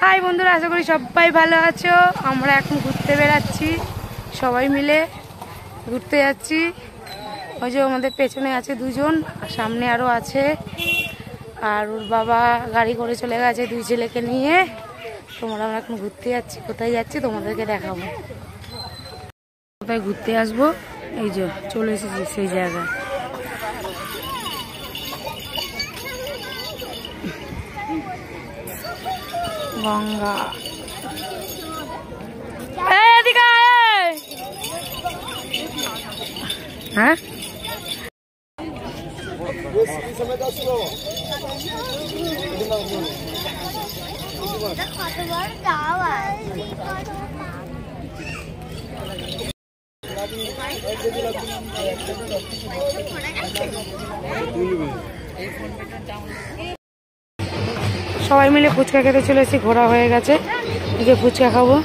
High বন্ধুরা, আশা করি সবাই ভালো আছো। আমরা এখন ঘুরতে বেড়াচ্ছি, সবাই মিলে ঘুরতে যাচ্ছি। ওই যে আমাদের পেছনে আছে দুজন, সামনে আরও আছে। আর ওর বাবা গাড়ি করে চলে গেছে দুই ছেলেকে নিয়ে। আমরা এখন ঘুরতে যাচ্ছি। কোথায় যাচ্ছি তোমাদেরকে দেখাবো। কোথায় ঘুরতে আসবো, এই যে চলে এসেছি সেই জায়গায়। গঙ্গা, হ্যাঁ সবাই মিলে ফুচকা খেতে চলেছি। ঘোরা হয়ে গেছে, এই যে ফুচকা খাবো।